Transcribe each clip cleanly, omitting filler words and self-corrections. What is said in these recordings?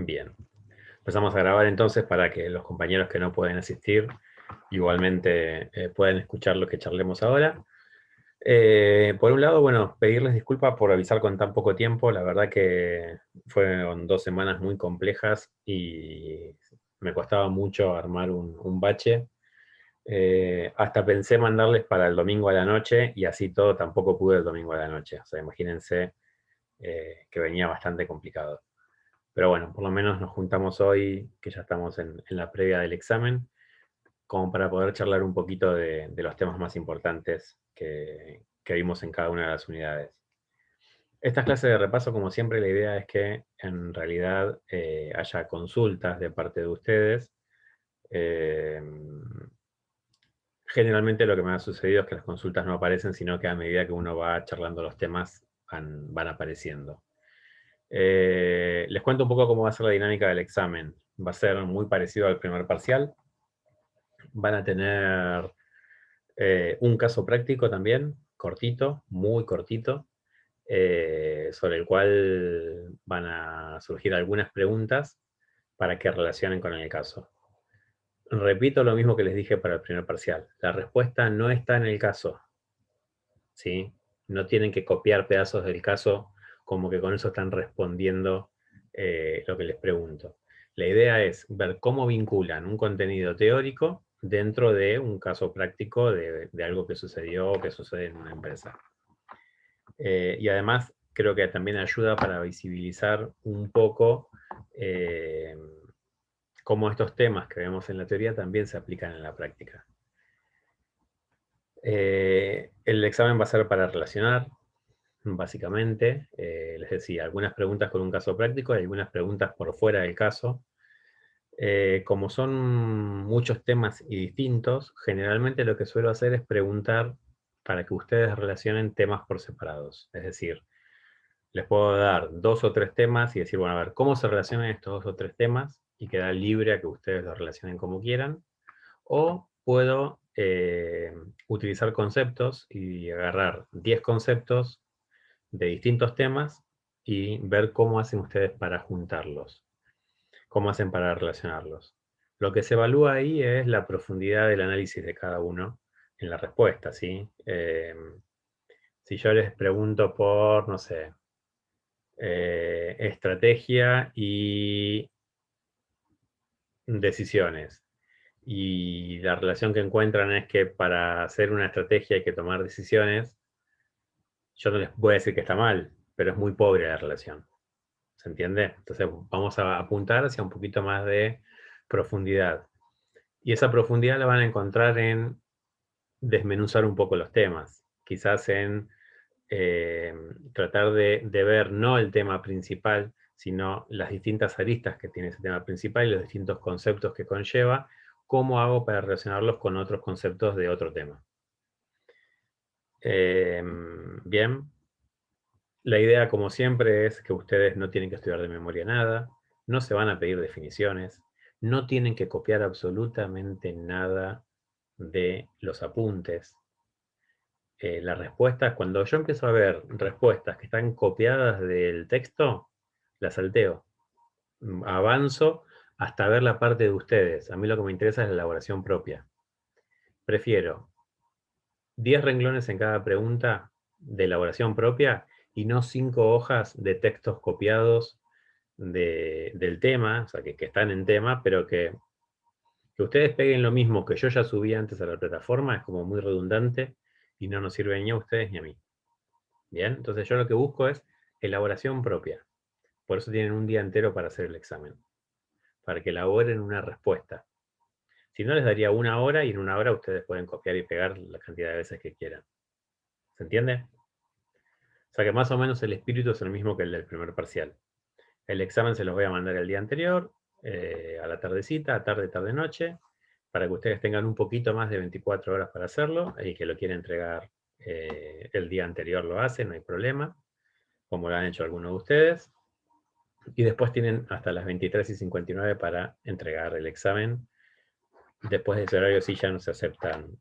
Bien. Empezamos a grabar entonces para que los compañeros que no pueden asistir igualmente puedan escuchar lo que charlemos ahora. Por un lado, bueno, pedirles disculpas por avisar con tan poco tiempo. La verdad que fueron 2 semanas muy complejas y me costaba mucho armar un bache. Hasta pensé mandarles para el domingo a la noche y así todo tampoco pude el domingo a la noche. O sea, imagínense que venía bastante complicado. Pero bueno, por lo menos nos juntamos hoy, que ya estamos en la previa del examen, como para poder charlar un poquito de los temas más importantes que vimos en cada una de las unidades. Estas clases de repaso, como siempre, la idea es que en realidad haya consultas de parte de ustedes. Eh, Generalmente lo que me ha sucedido es que las consultas no aparecen, sino que a medida que uno va charlando los temas van apareciendo. Les cuento un poco cómo va a ser la dinámica del examen. Va a ser muy parecido al primer parcial. Van a tener un caso práctico también, cortito, muy cortito, sobre el cual van a surgir algunas preguntas para que relacionen con el caso. Repito lo mismo que les dije para el primer parcial. La respuesta no está en el caso, ¿sí? No tienen que copiar pedazos del caso como que con eso están respondiendo lo que les pregunto. La idea es ver cómo vinculan un contenido teórico dentro de un caso práctico de algo que sucedió o que sucede en una empresa. Y además creo que también ayuda para visibilizar un poco cómo estos temas que vemos en la teoría también se aplican en la práctica. El examen va a ser para relacionar, básicamente. Les decía, algunas preguntas con un caso práctico y algunas preguntas por fuera del caso. Como son muchos temas y distintos, generalmente lo que suelo hacer es preguntar para que ustedes relacionen temas por separados. Es decir, les puedo dar 2 o 3 temas y decir, bueno, a ver, ¿cómo se relacionan estos 2 o 3 temas? Y quedar libre a que ustedes los relacionen como quieran. O puedo utilizar conceptos y agarrar 10 conceptos de distintos temas y ver cómo hacen ustedes para juntarlos, cómo hacen para relacionarlos. Lo que se evalúa ahí es la profundidad del análisis de cada uno en la respuesta, ¿sí? Si yo les pregunto por, no sé, estrategia y decisiones, y la relación que encuentran es que para hacer una estrategia hay que tomar decisiones, yo no les voy a decir que está mal, pero es muy pobre la relación. ¿Se entiende? Entonces vamos a apuntar hacia un poquito más de profundidad. Y esa profundidad la van a encontrar en desmenuzar un poco los temas. Quizás en tratar de ver no el tema principal, sino las distintas aristas que tiene ese tema principal y los distintos conceptos que conlleva, cómo hago para relacionarlos con otros conceptos de otro tema. Bien. La idea, como siempre, es que ustedes no tienen que estudiar de memoria nada, no se van a pedir definiciones, no tienen que copiar absolutamente nada de los apuntes. Las respuestas, cuando yo empiezo a ver respuestas que están copiadas del texto, las salteo. Avanzo hasta ver la parte de ustedes. A mí lo que me interesa es la elaboración propia. Prefiero 10 renglones en cada pregunta de elaboración propia y no 5 hojas de textos copiados del tema, o sea, que están en tema, pero que ustedes peguen lo mismo que yo ya subí antes a la plataforma es como muy redundante y no nos sirve ni a ustedes ni a mí. Bien, entonces yo lo que busco es elaboración propia. Por eso tienen un día entero para hacer el examen, para que elaboren una respuesta. Si no, les daría 1 hora y en 1 hora ustedes pueden copiar y pegar la cantidad de veces que quieran. ¿Se entiende? O sea que más o menos el espíritu es el mismo que el del primer parcial. El examen se los voy a mandar el día anterior, a la tardecita, tarde, tarde-noche, para que ustedes tengan un poquito más de 24 horas para hacerlo, y que lo quiera entregar el día anterior lo hacen, no hay problema, como lo han hecho algunos de ustedes. Y después tienen hasta las 23:59 para entregar el examen. Después de ese horario sí ya no se aceptan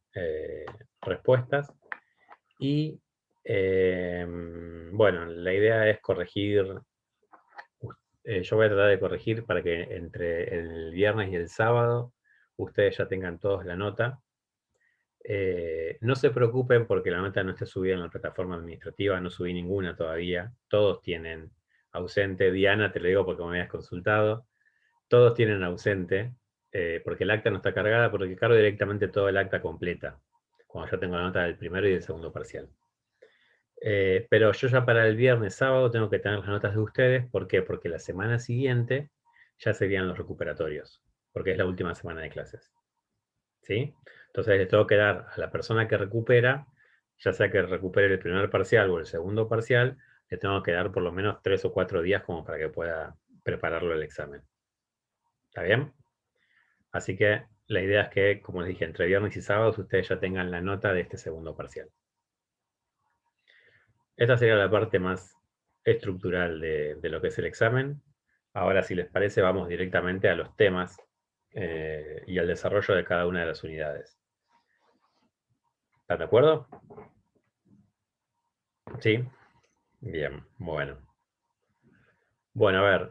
respuestas. Y bueno, la idea es corregir Yo voy a tratar de corregir para que entre el viernes y el sábado ustedes ya tengan todos la nota. No se preocupen porque la nota no está subida en la plataforma administrativa, no subí ninguna todavía. Todos tienen ausente. Diana, te lo digo porque me habías consultado. Todos tienen ausente, porque el acta no está cargada, porque cargo directamente todo el acta completa, cuando ya tengo la nota del primero y del segundo parcial. Pero yo ya para el viernes, sábado, tengo que tener las notas de ustedes. ¿Por qué? Porque la semana siguiente ya serían los recuperatorios, porque es la última semana de clases. ¿Sí? Entonces les tengo que dar a la persona que recupera, ya sea que recupere el primer parcial o el segundo parcial, le tengo que dar por lo menos 3 o 4 días como para que pueda prepararlo el examen. ¿Está bien? Así que la idea es que, como les dije, entre viernes y sábados ustedes ya tengan la nota de este segundo parcial. Esta sería la parte más estructural de lo que es el examen. Ahora, si les parece, vamos directamente a los temas y al desarrollo de cada una de las unidades. ¿Están de acuerdo? ¿Sí? Bien, bueno. Bueno, a ver,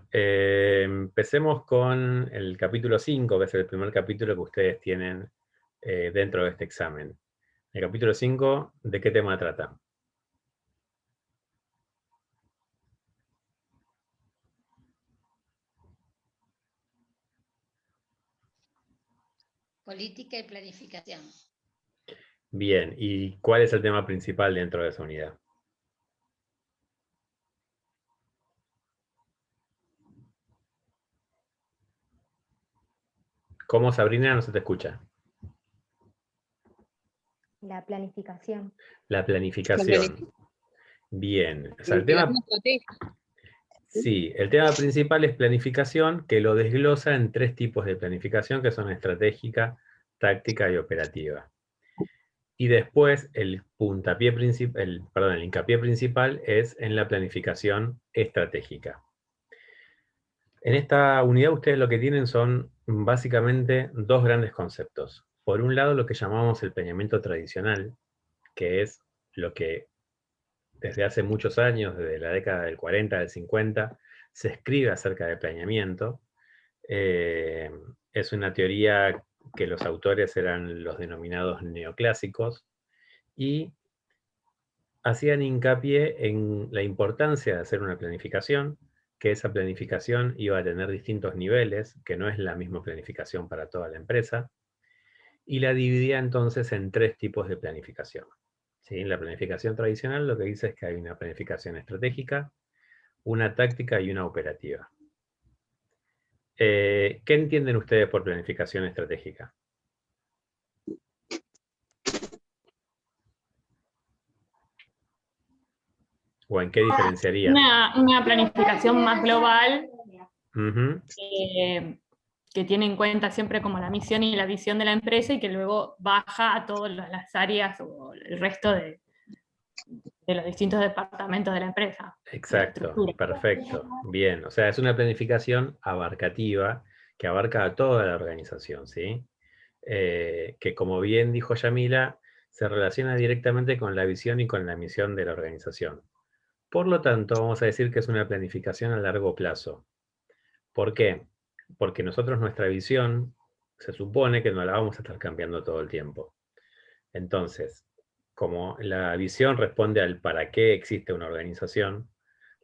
empecemos con el capítulo 5, que es el primer capítulo que ustedes tienen dentro de este examen. El capítulo 5, ¿de qué tema trata? Política y planificación. Bien, ¿y cuál es el tema principal dentro de esa unidad? ¿Cómo, Sabrina? No se te escucha. La planificación. La planificación. Bien. O sea, el tema, sí, el tema principal es planificación, que lo desglosa en 3 tipos de planificación, que son estratégica, táctica y operativa. Y después el hincapié principal es en la planificación estratégica. En esta unidad ustedes lo que tienen son básicamente 2 grandes conceptos. Por un lado, lo que llamamos el planeamiento tradicional, que es lo que desde hace muchos años, desde la década del 40, del 50, se escribe acerca de planeamiento. Es una teoría que los autores eran los denominados neoclásicos y hacían hincapié en la importancia de hacer una planificación, que esa planificación iba a tener distintos niveles, que no es la misma planificación para toda la empresa, y la dividía entonces en 3 tipos de planificación. ¿Sí? La planificación tradicional lo que dice es que hay una planificación estratégica, una táctica y una operativa. ¿Qué entienden ustedes por planificación estratégica? ¿O en qué diferenciarían? Una planificación más global Uh-huh. que tiene en cuenta siempre como la misión y la visión de la empresa y que luego baja a todas las áreas o el resto de los distintos departamentos de la empresa. Exacto, perfecto, bien. O sea, es una planificación abarcativa que abarca a toda la organización, ¿sí? Que como bien dijo Yamila, se relaciona directamente con la visión y con la misión de la organización. Por lo tanto, vamos a decir que es una planificación a largo plazo. ¿Por qué? Porque nosotros nuestra visión se supone que no la vamos a estar cambiando todo el tiempo. Entonces, como la visión responde al para qué existe una organización,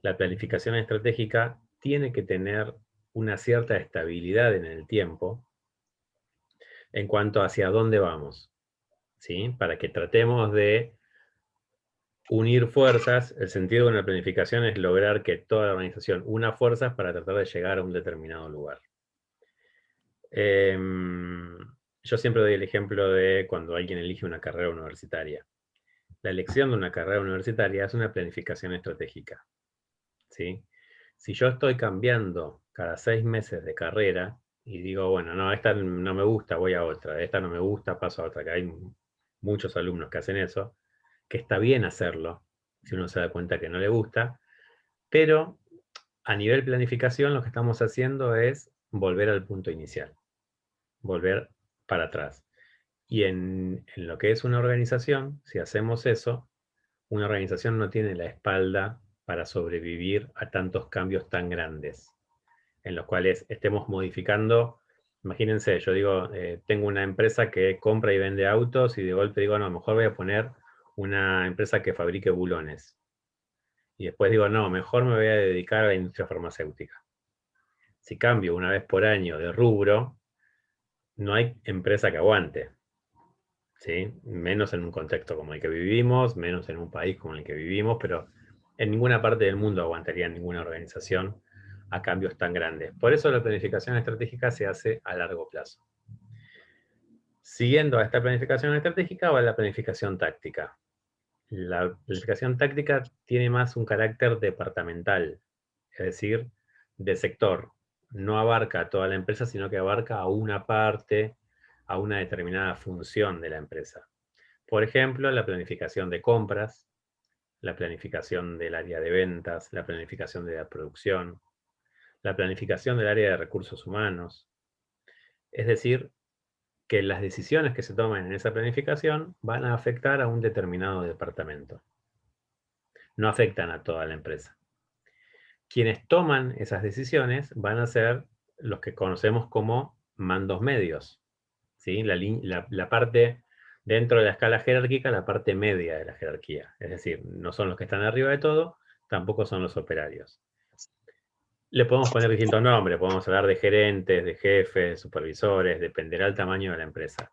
la planificación estratégica tiene que tener una cierta estabilidad en el tiempo en cuanto a hacia dónde vamos, ¿sí? Para que tratemos de unir fuerzas. El sentido de una planificación es lograr que toda la organización una fuerzas para tratar de llegar a un determinado lugar. Yo siempre doy el ejemplo de cuando alguien elige una carrera universitaria. La elección de una carrera universitaria es una planificación estratégica, ¿sí? Si yo estoy cambiando cada 6 meses de carrera y digo, bueno, no, esta no me gusta, voy a otra, esta no me gusta, paso a otra, que hay muchos alumnos que hacen eso, que está bien hacerlo, si uno se da cuenta que no le gusta, pero a nivel planificación lo que estamos haciendo es volver al punto inicial, volver para atrás. Y en lo que es una organización, si hacemos eso, una organización no tiene la espalda para sobrevivir a tantos cambios tan grandes. en los cuales estemos modificando. Imagínense, yo digo, tengo una empresa que compra y vende autos y de golpe digo, no, a lo mejor voy a poner una empresa que fabrique bulones. Y después digo, no, mejor me voy a dedicar a la industria farmacéutica. Si cambio una vez por año de rubro, no hay empresa que aguante, ¿sí? Menos en un contexto como el que vivimos, menos en un país como el que vivimos, pero en ninguna parte del mundo aguantaría ninguna organización a cambios tan grandes. Por eso la planificación estratégica se hace a largo plazo. Siguiendo a esta planificación estratégica va la planificación táctica. La planificación táctica tiene más un carácter departamental, es decir, de sector. No abarca a toda la empresa, sino que abarca a una parte, a una determinada función de la empresa. Por ejemplo, la planificación de compras, la planificación del área de ventas, la planificación de la producción, la planificación del área de recursos humanos. Es decir, que las decisiones que se toman en esa planificación van a afectar a un determinado departamento. No afectan a toda la empresa. Quienes toman esas decisiones van a ser los que conocemos como mandos medios, ¿sí? La parte dentro de la escala jerárquica, la parte media de la jerarquía. Es decir, no son los que están arriba de todo, tampoco son los operarios. Le podemos poner distintos nombres, podemos hablar de gerentes, de jefes, supervisores, dependerá del tamaño de la empresa.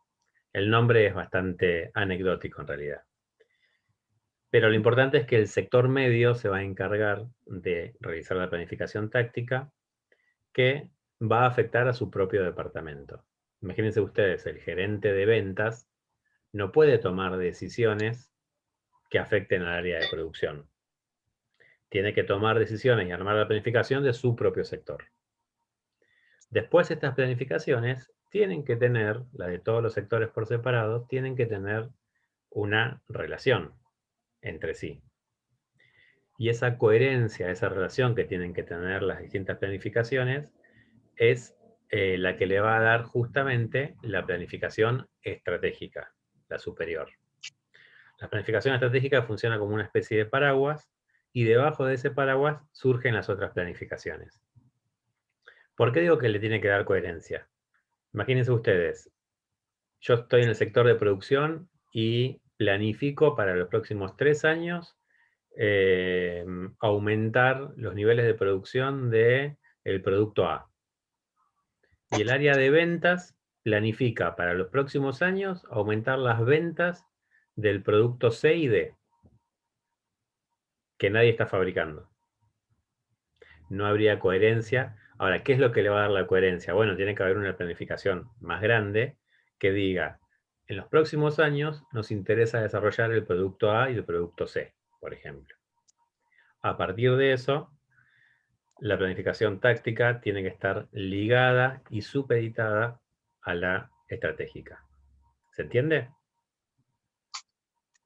El nombre es bastante anecdótico en realidad. Pero lo importante es que el sector medio se va a encargar de realizar la planificación táctica que va a afectar a su propio departamento. Imagínense ustedes, el gerente de ventas no puede tomar decisiones que afecten al área de producción. Tiene que tomar decisiones y armar la planificación de su propio sector. Después estas planificaciones tienen que tener, la de todos los sectores por separado, tienen que tener una relación entre sí. Y esa coherencia, esa relación que tienen que tener las distintas planificaciones es la que le va a dar justamente la planificación estratégica, la superior. La planificación estratégica funciona como una especie de paraguas y debajo de ese paraguas surgen las otras planificaciones. ¿Por qué digo que le tiene que dar coherencia? Imagínense ustedes, yo estoy en el sector de producción y planifico para los próximos 3 años aumentar los niveles de producción del producto A. Y el área de ventas planifica para los próximos años aumentar las ventas del producto C y D, que nadie está fabricando. No habría coherencia. Ahora, ¿qué es lo que le va a dar la coherencia? Bueno, tiene que haber una planificación más grande que diga, en los próximos años nos interesa desarrollar el producto A y el producto C, por ejemplo. A partir de eso, la planificación táctica tiene que estar ligada y supeditada a la estratégica. ¿Se entiende?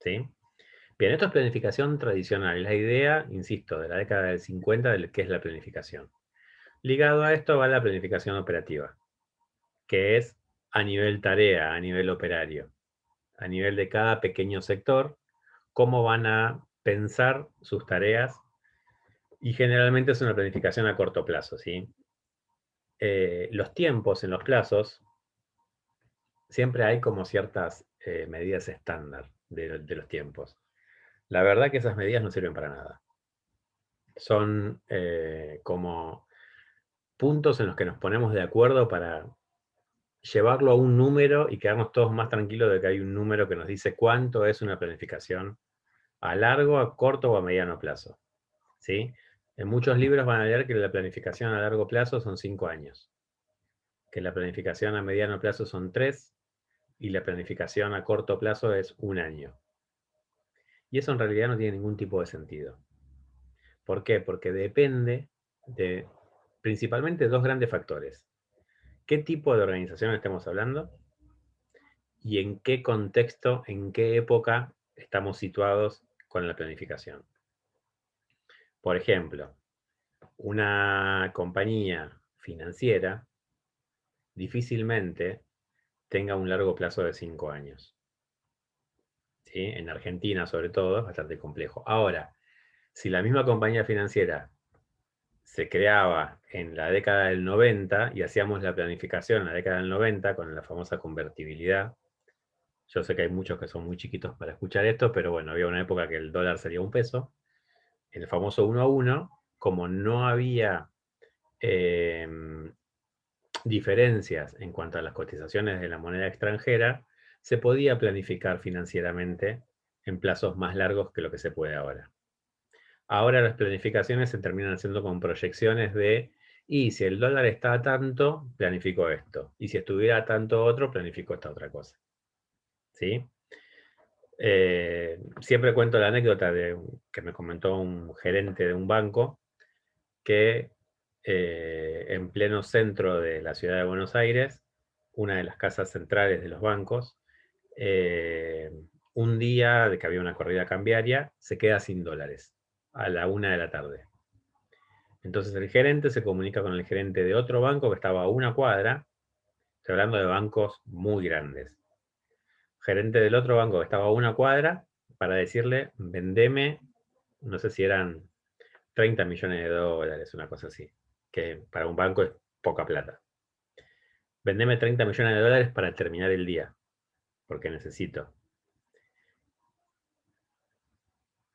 ¿Sí? Bien, esto es planificación tradicional. Es la idea, insisto, de la década del 50 de qué es la planificación. Ligado a esto va la planificación operativa, que es a nivel tarea, a nivel operario, a nivel de cada pequeño sector, cómo van a pensar sus tareas, y generalmente es una planificación a corto plazo, ¿sí? Los tiempos en los plazos, siempre hay como ciertas medidas estándar de los tiempos. La verdad que esas medidas no sirven para nada. Son como puntos en los que nos ponemos de acuerdo para llevarlo a un número y quedarnos todos más tranquilos de que hay un número que nos dice cuánto es una planificación a largo, a corto o a mediano plazo. ¿Sí? En muchos libros van a leer que la planificación a largo plazo son 5 años, que la planificación a mediano plazo son 3 y la planificación a corto plazo es 1 año. Y eso en realidad no tiene ningún tipo de sentido. ¿Por qué? Porque depende de principalmente dos grandes factores. ¿Qué tipo de organización estamos hablando? ¿Y en qué contexto, en qué época estamos situados con la planificación? Por ejemplo, una compañía financiera difícilmente tenga un largo plazo de 5 años. ¿Sí? En Argentina, sobre todo, es bastante complejo. Ahora, si la misma compañía financiera se creaba en la década del 90 y hacíamos la planificación en la década del 90 con la famosa convertibilidad. Yo sé que hay muchos que son muy chiquitos para escuchar esto, pero bueno, había una época que el dólar salía $1. En el famoso 1 a 1, como no había diferencias en cuanto a las cotizaciones de la moneda extranjera, se podía planificar financieramente en plazos más largos que lo que se puede ahora. Ahora las planificaciones se terminan haciendo con proyecciones de, y si el dólar está a tanto, planifico esto, y si estuviera a tanto otro, planifico esta otra cosa. ¿Sí? Siempre cuento la anécdota que me comentó un gerente de un banco que en pleno centro de la ciudad de Buenos Aires, una de las casas centrales de los bancos, un día de que había una corrida cambiaria, se queda sin dólares a la 1 de la tarde. Entonces el gerente se comunica con el gerente de otro banco que estaba a una cuadra, estoy hablando de bancos muy grandes. Gerente del otro banco que estaba a una cuadra para decirle, vendeme, no sé si eran 30 millones de dólares, una cosa así, que para un banco es poca plata. Vendeme 30 millones de dólares para terminar el día, porque necesito.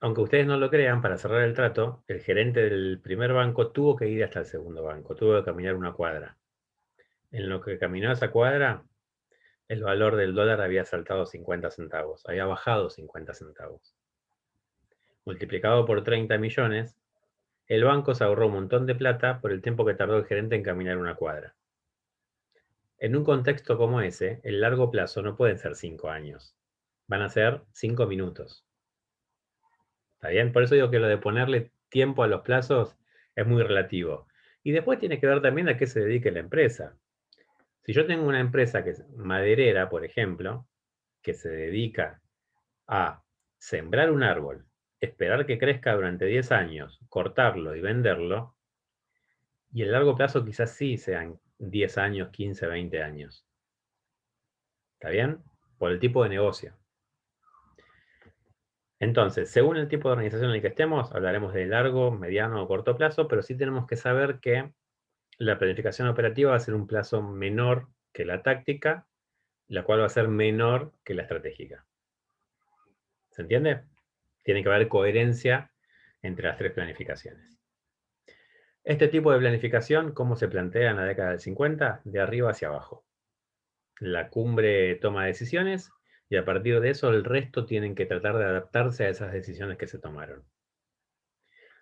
Aunque ustedes no lo crean, para cerrar el trato, el gerente del primer banco tuvo que ir hasta el segundo banco, tuvo que caminar una cuadra. En lo que caminó esa cuadra, el valor del dólar había saltado 50 centavos, había bajado 50 centavos. Multiplicado por 30 millones, el banco se ahorró un montón de plata por el tiempo que tardó el gerente en caminar una cuadra. En un contexto como ese, el largo plazo no pueden ser 5 años, van a ser 5 minutos. ¿Está bien? Por eso digo que lo de ponerle tiempo a los plazos es muy relativo. Y después tiene que ver también a qué se dedique la empresa. Si yo tengo una empresa que es maderera, por ejemplo, que se dedica a sembrar un árbol, esperar que crezca durante 10 años, cortarlo y venderlo, y el largo plazo quizás sí sean 10 años, 15, 20 años. ¿Está bien? Por el tipo de negocio. Entonces, según el tipo de organización en el que estemos, hablaremos de largo, mediano o corto plazo, pero sí tenemos que saber que la planificación operativa va a ser un plazo menor que la táctica, la cual va a ser menor que la estratégica. ¿Se entiende? Tiene que haber coherencia entre las tres planificaciones. Este tipo de planificación, ¿cómo se plantea en la década del 50? De arriba hacia abajo. La cumbre toma decisiones y a partir de eso el resto tienen que tratar de adaptarse a esas decisiones que se tomaron.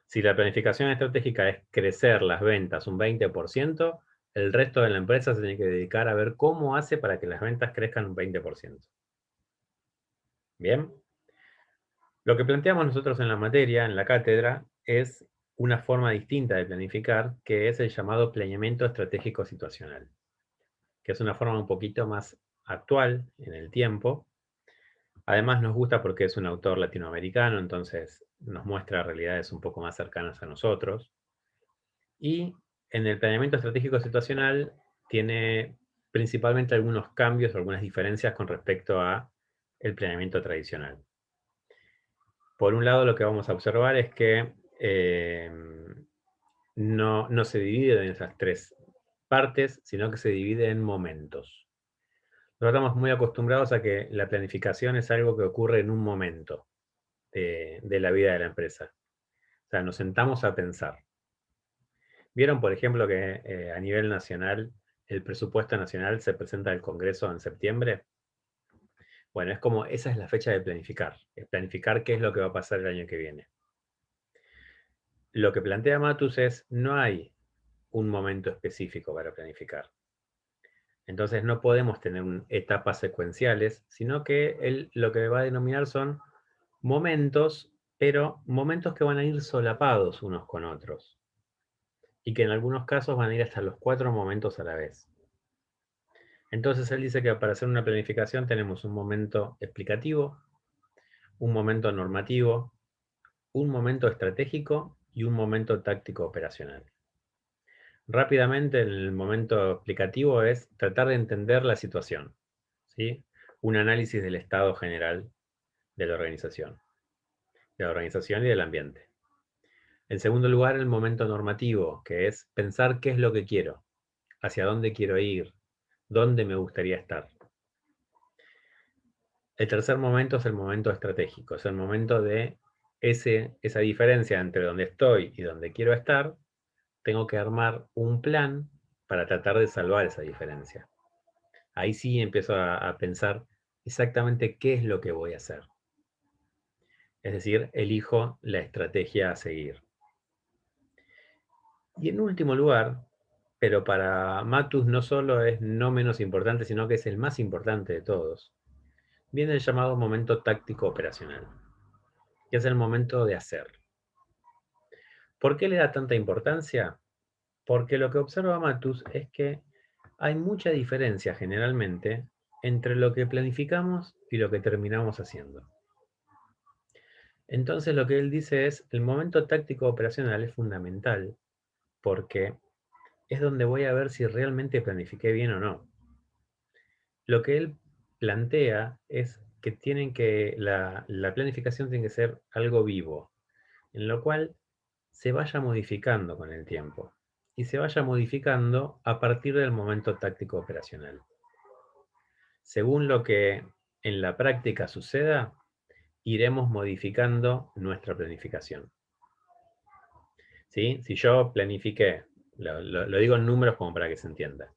Si la planificación estratégica es crecer las ventas un 20%, el resto de la empresa se tiene que dedicar a ver cómo hace para que las ventas crezcan un 20%. ¿Bien? Lo que planteamos nosotros en la materia, en la cátedra, es una forma distinta de planificar, que es el llamado planeamiento estratégico situacional, que es una forma un poquito más actual en el tiempo. Además nos gusta porque es un autor latinoamericano, entonces nos muestra realidades un poco más cercanas a nosotros. Y en el planeamiento estratégico situacional tiene principalmente algunos cambios, algunas diferencias con respecto a el planeamiento tradicional. Por un lado, lo que vamos a observar es que no se divide en esas tres partes, sino que se divide en momentos. Nosotros estamos muy acostumbrados a que la planificación es algo que ocurre en un momento de la vida de la empresa. O sea, nos sentamos a pensar. ¿Vieron, por ejemplo, que a nivel nacional el presupuesto nacional se presenta al Congreso en septiembre? Bueno, es como, esa es la fecha de planificar. Es planificar qué es lo que va a pasar el año que viene. Lo que plantea Matus es, no hay un momento específico para planificar. Entonces no podemos tener etapas secuenciales, sino que él lo que va a denominar son momentos, pero momentos que van a ir solapados unos con otros. Y que en algunos casos van a ir hasta los 4 momentos a la vez. Entonces él dice que para hacer una planificación tenemos un momento explicativo, un momento normativo, un momento estratégico y un momento táctico operacional. Rápidamente, el momento explicativo es tratar de entender la situación, ¿sí? Un análisis del estado general de la organización y del ambiente. En segundo lugar, el momento normativo, que es pensar qué es lo que quiero, hacia dónde quiero ir, dónde me gustaría estar. El tercer momento es el momento estratégico, es el momento de esa diferencia entre donde estoy y donde quiero estar. Tengo que armar un plan para tratar de salvar esa diferencia. Ahí sí empiezo a pensar exactamente qué es lo que voy a hacer. Es decir, elijo la estrategia a seguir. Y en último lugar, pero para Matus no solo es no menos importante, sino que es el más importante de todos, viene el llamado momento táctico operacional, que es el momento de hacer. ¿Por qué le da tanta importancia? Porque lo que observa Matus es que hay mucha diferencia generalmente entre lo que planificamos y lo que terminamos haciendo. Entonces lo que él dice es, el momento táctico operacional es fundamental porque es donde voy a ver si realmente planifiqué bien o no. Lo que él plantea es que la planificación tiene que ser algo vivo, en lo cual se vaya modificando con el tiempo y se vaya modificando a partir del momento táctico operacional. Según lo que en la práctica suceda, iremos modificando nuestra planificación. ¿Sí? Si yo planifiqué, lo digo en números como para que se entienda,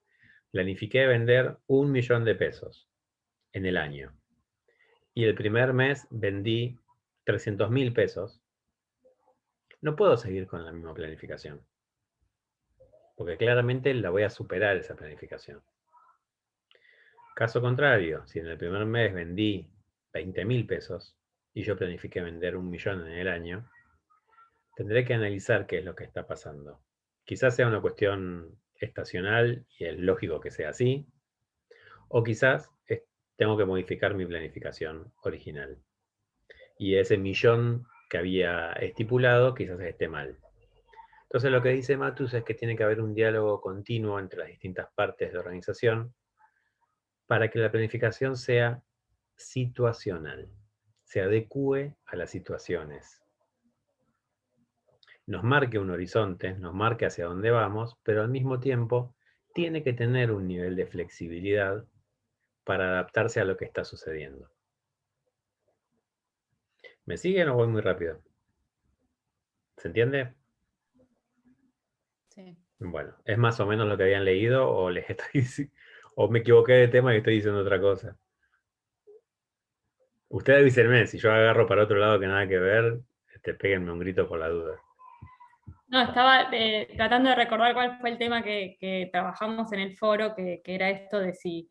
planifiqué vender 1 millón de pesos en el año y el primer mes vendí 300.000 pesos, no puedo seguir con la misma planificación, porque claramente la voy a superar esa planificación. Caso contrario, si en el primer mes vendí 20.000 pesos y yo planifiqué vender 1 millón en el año, tendré que analizar qué es lo que está pasando. Quizás sea una cuestión estacional y es lógico que sea así, o quizás tengo que modificar mi planificación original. Y ese millón que había estipulado quizás esté mal. Entonces lo que dice Matus es que tiene que haber un diálogo continuo entre las distintas partes de la organización para que la planificación sea situacional, se adecúe a las situaciones. Nos marque un horizonte, nos marque hacia dónde vamos, pero al mismo tiempo tiene que tener un nivel de flexibilidad para adaptarse a lo que está sucediendo. ¿Me siguen o voy muy rápido? ¿Se entiende? Sí. Bueno, es más o menos lo que habían leído o les o me equivoqué de tema y estoy diciendo otra cosa. Ustedes avísenme, si yo agarro para otro lado que nada que ver, péguenme un grito por la duda. No, estaba tratando de recordar cuál fue el tema que trabajamos en el foro, que era esto de si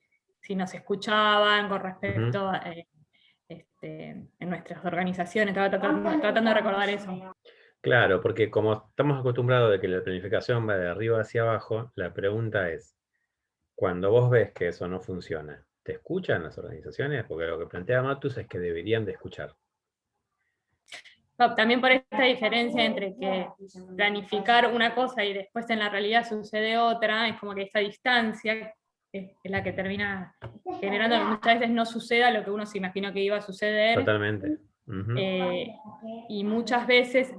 nos escuchaban con respecto a, en nuestras organizaciones. Estaba tratando de recordar eso. Claro, porque como estamos acostumbrados de que la planificación va de arriba hacia abajo, la pregunta es, cuando vos ves que eso no funciona, ¿te escuchan las organizaciones? Porque lo que plantea Matus es que deberían de escuchar. No, también por esta diferencia entre que planificar una cosa y después en la realidad sucede otra, es como que esta distancia es la que termina generando que muchas veces no suceda lo que uno se imaginó que iba a suceder. Totalmente. Y muchas veces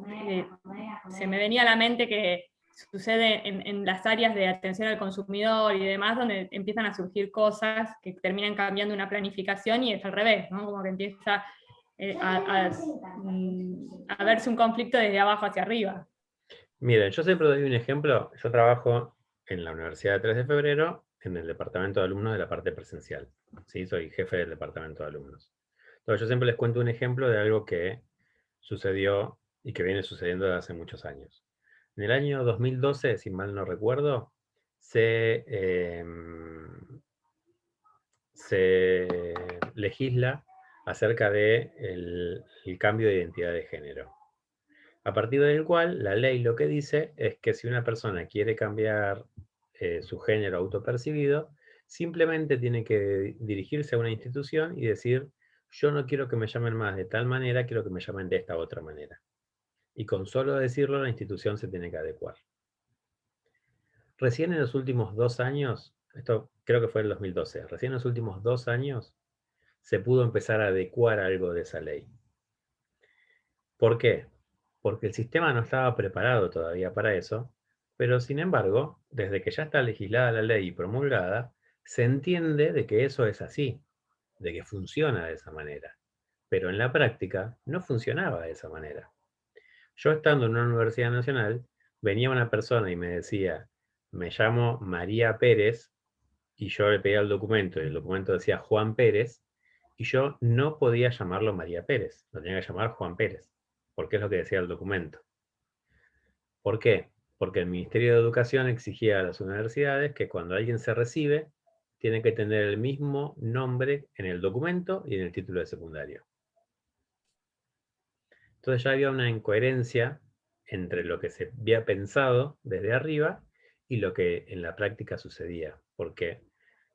se me venía a la mente que sucede en las áreas de atención al consumidor y demás, donde empiezan a surgir cosas que terminan cambiando una planificación y es al revés, ¿no? Como que empieza a verse un conflicto desde abajo hacia arriba. Miren, yo siempre doy un ejemplo. Yo trabajo en la Universidad de 3 de Febrero, en el departamento de alumnos de la parte presencial. ¿Sí? Soy jefe del departamento de alumnos. Entonces yo siempre les cuento un ejemplo de algo que sucedió y que viene sucediendo desde hace muchos años. En el año 2012, si mal no recuerdo, se legisla acerca del cambio de identidad de género. A partir del cual la ley lo que dice es que si una persona quiere cambiar su género autopercibido, simplemente tiene que dirigirse a una institución y decir, yo no quiero que me llamen más de tal manera, quiero que me llamen de esta otra manera. Y con solo decirlo, la institución se tiene que adecuar. Recién en los últimos 2 años, esto creo que fue en el 2012, recién en los últimos 2 años se pudo empezar a adecuar algo de esa ley. ¿Por qué? porque el sistema no estaba preparado todavía para eso, pero sin embargo, desde que ya está legislada la ley y promulgada, se entiende de que eso es así, de que funciona de esa manera. Pero en la práctica no funcionaba de esa manera. Yo estando en una universidad nacional, venía una persona y me decía, me llamo María Pérez, y yo le pedía el documento, y el documento decía Juan Pérez, y yo no podía llamarlo María Pérez, lo tenía que llamar Juan Pérez, porque es lo que decía el documento. ¿Por qué? Porque el Ministerio de Educación exigía a las universidades que cuando alguien se recibe, tiene que tener el mismo nombre en el documento y en el título de secundario. Entonces ya había una incoherencia entre lo que se había pensado desde arriba y lo que en la práctica sucedía, porque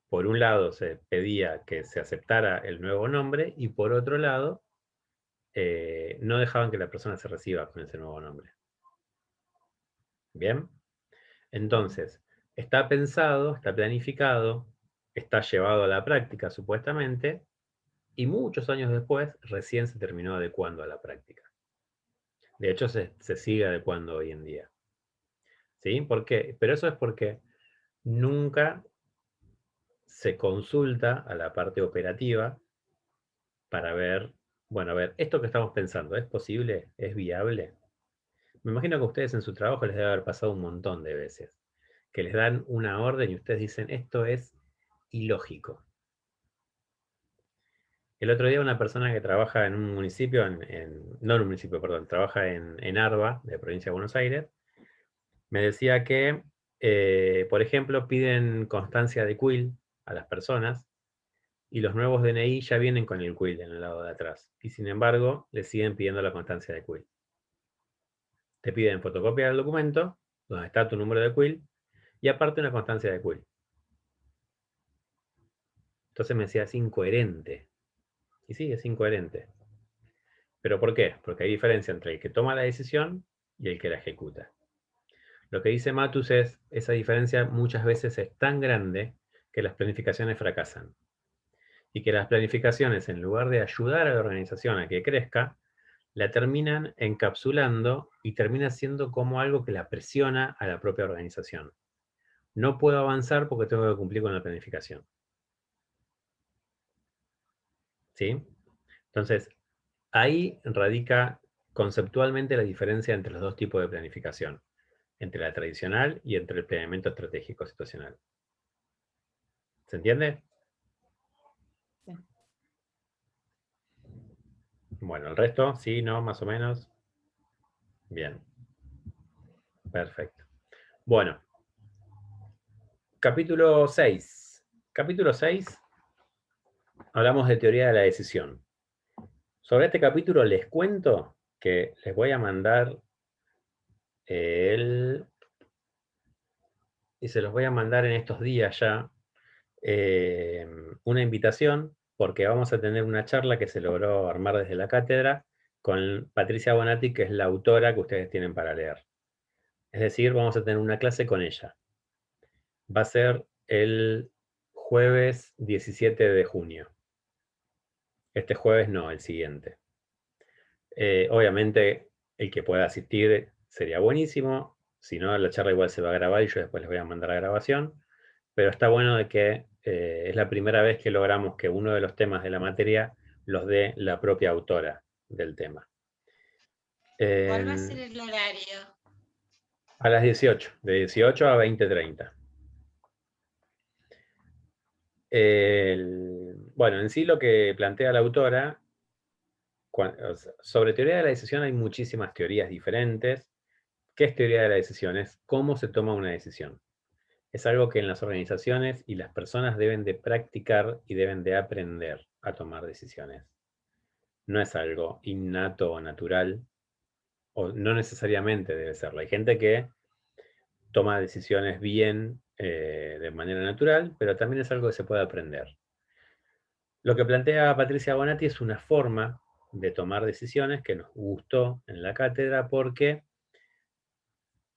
por un lado se pedía que se aceptara el nuevo nombre y por otro lado no dejaban que la persona se reciba con ese nuevo nombre. ¿Bien? Entonces, está pensado, está planificado, está llevado a la práctica supuestamente, y muchos años después recién se terminó adecuando a la práctica. De hecho, se sigue adecuando hoy en día. ¿Sí? ¿Por qué? Pero eso es porque nunca se consulta a la parte operativa para ver, bueno, a ver, esto que estamos pensando, ¿es posible? ¿Es viable? Me imagino que a ustedes en su trabajo les debe haber pasado un montón de veces, que les dan una orden y ustedes dicen, esto es ilógico. El otro día una persona que trabaja en un municipio, no en un municipio, perdón, trabaja en Arba, de provincia de Buenos Aires, me decía que, por ejemplo, piden constancia de CUIL a las personas y los nuevos DNI ya vienen con el CUIL en el lado de atrás. Y sin embargo, le siguen pidiendo la constancia de CUIL. Te piden fotocopia del documento, donde está tu número de CUIL, y aparte una constancia de CUIL. Entonces me decía, es incoherente. Y sí, es incoherente. ¿Pero por qué? Porque hay diferencia entre el que toma la decisión y el que la ejecuta. Lo que dice Matus es, esa diferencia muchas veces es tan grande que las planificaciones fracasan. Y que las planificaciones, en lugar de ayudar a la organización a que crezca, la terminan encapsulando y termina siendo como algo que la presiona a la propia organización. No puedo avanzar porque tengo que cumplir con la planificación. ¿Sí? Entonces, ahí radica conceptualmente la diferencia entre los dos tipos de planificación, entre la tradicional y entre el planeamiento estratégico situacional. ¿Se entiende? Sí. Bueno, el resto, sí, no, más o menos. Bien. Perfecto. Bueno. Capítulo 6. Capítulo 6. Hablamos de teoría de la decisión. Sobre este capítulo les cuento que les voy a mandar y se los voy a mandar en estos días ya, una invitación, porque vamos a tener una charla que se logró armar desde la cátedra con Patricia Bonatti, que es la autora que ustedes tienen para leer. Es decir, vamos a tener una clase con ella. Va a ser el jueves 17 de junio. Este jueves no, el siguiente. Obviamente, el que pueda asistir sería buenísimo. Si no, la charla igual se va a grabar y yo después les voy a mandar la grabación. Pero está bueno de que es la primera vez que logramos que uno de los temas de la materia los dé la propia autora del tema. ¿Cuál va a ser el horario? A las 18, de 18 a 20:30. Bueno, en sí lo que plantea la autora, sobre teoría de la decisión hay muchísimas teorías diferentes. ¿Qué es teoría de la decisión? Es cómo se toma una decisión. Es algo que en las organizaciones y las personas deben de practicar y deben de aprender a tomar decisiones. No es algo innato o natural, o no necesariamente debe serlo. Hay gente que toma decisiones bien de manera natural, pero también es algo que se puede aprender. Lo que plantea Patricia Bonatti es una forma de tomar decisiones que nos gustó en la cátedra porque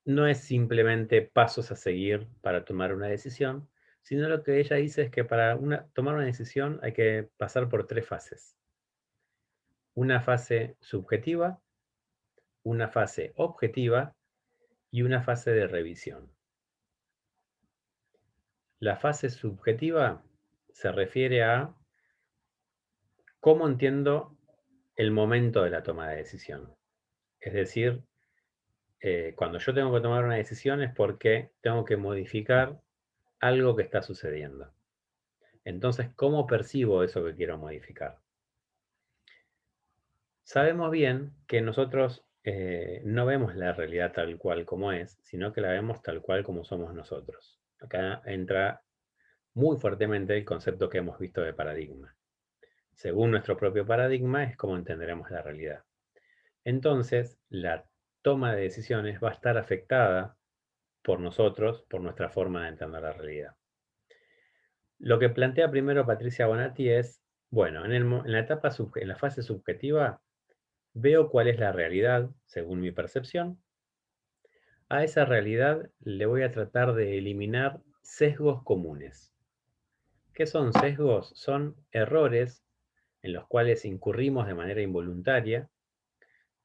no es simplemente pasos a seguir para tomar una decisión, sino lo que ella dice es que para tomar una decisión hay que pasar por 3 fases. Una fase subjetiva, una fase objetiva y una fase de revisión. La fase subjetiva se refiere a cómo entiendo el momento de la toma de decisión. Es decir, cuando yo tengo que tomar una decisión es porque tengo que modificar algo que está sucediendo. Entonces, ¿cómo percibo eso que quiero modificar? Sabemos bien que nosotros no vemos la realidad tal cual como es, sino que la vemos tal cual como somos nosotros. Acá entra muy fuertemente el concepto que hemos visto de paradigma. Según nuestro propio paradigma es como entenderemos la realidad. Entonces, la toma de decisiones va a estar afectada por nosotros, por nuestra forma de entender la realidad. Lo que plantea primero Patricia Bonatti es, bueno, en la fase subjetiva, veo cuál es la realidad según mi percepción. A esa realidad le voy a tratar de eliminar sesgos comunes. ¿Qué son sesgos? Son errores en los cuales incurrimos de manera involuntaria,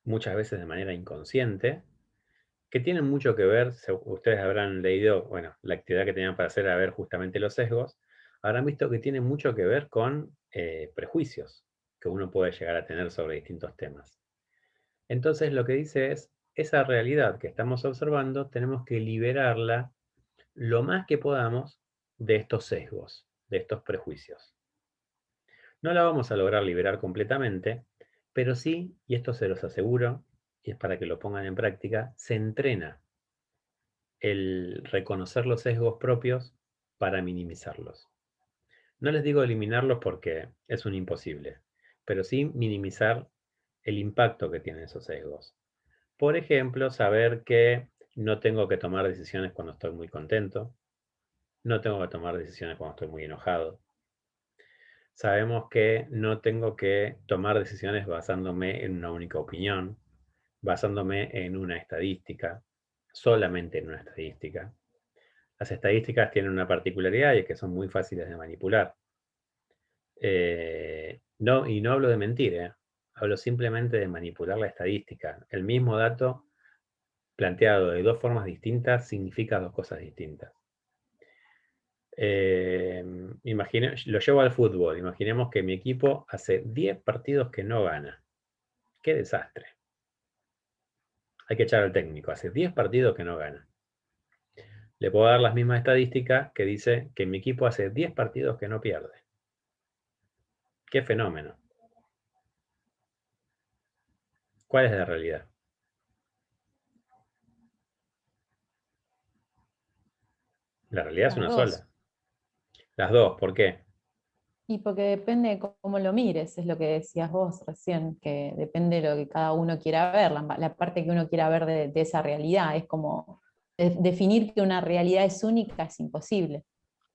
muchas veces de manera inconsciente, que tienen mucho que ver, ustedes habrán leído, bueno, la actividad que tenían para hacer era ver justamente los sesgos, habrán visto que tienen mucho que ver con prejuicios que uno puede llegar a tener sobre distintos temas. Entonces lo que dice es, esa realidad que estamos observando tenemos que liberarla lo más que podamos de estos sesgos, de estos prejuicios. No la vamos a lograr liberar completamente, pero sí, y esto se los aseguro, y es para que lo pongan en práctica, se entrena el reconocer los sesgos propios para minimizarlos. No les digo eliminarlos porque es un imposible, pero sí minimizar el impacto que tienen esos sesgos. Por ejemplo, saber que no tengo que tomar decisiones cuando estoy muy contento, no tengo que tomar decisiones cuando estoy muy enojado. Sabemos que no tengo que tomar decisiones basándome en una única opinión, basándome en una estadística, solamente en una estadística. Las estadísticas tienen una particularidad y es que son muy fáciles de manipular. Y no hablo de mentir, hablo simplemente de manipular la estadística. El mismo dato planteado de dos formas distintas significa dos cosas distintas. Lo llevo al fútbol. Imaginemos que mi equipo hace 10 partidos que no gana. ¡Qué desastre! Hay que echar al técnico. Hace 10 partidos que no gana. Le puedo dar las mismas estadísticas que dice que mi equipo hace 10 partidos que no pierde. ¡Qué fenómeno! ¿Cuál es la realidad? La realidad es una sola. Las dos, ¿por qué? Y porque depende de cómo lo mires, es lo que decías vos recién, que depende de lo que cada uno quiera ver, la parte que uno quiera ver de esa realidad. Es como definir que una realidad es única es imposible.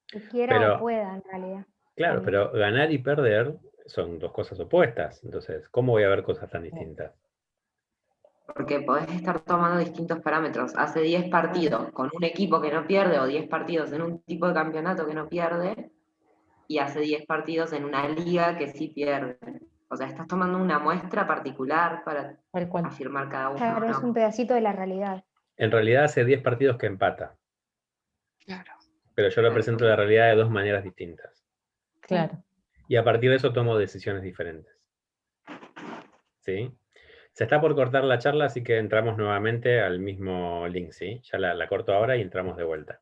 Que quiera o pueda, en realidad. Claro, pero ganar y perder son dos cosas opuestas. Entonces, ¿cómo voy a ver cosas tan distintas? Porque podés estar tomando distintos parámetros. Hace 10 partidos con un equipo que no pierde, o 10 partidos en un tipo de campeonato que no pierde, y hace 10 partidos en una liga que sí pierde. O sea, estás tomando una muestra particular para afirmar cada uno. Claro, es un pedacito de la realidad. En realidad hace 10 partidos que empata. Claro. Pero yo lo presento la realidad de dos maneras distintas. Claro. Y a partir de eso tomo decisiones diferentes. ¿Sí? Se está por cortar la charla, así que entramos nuevamente al mismo link, ¿sí? Ya la corto ahora y entramos de vuelta.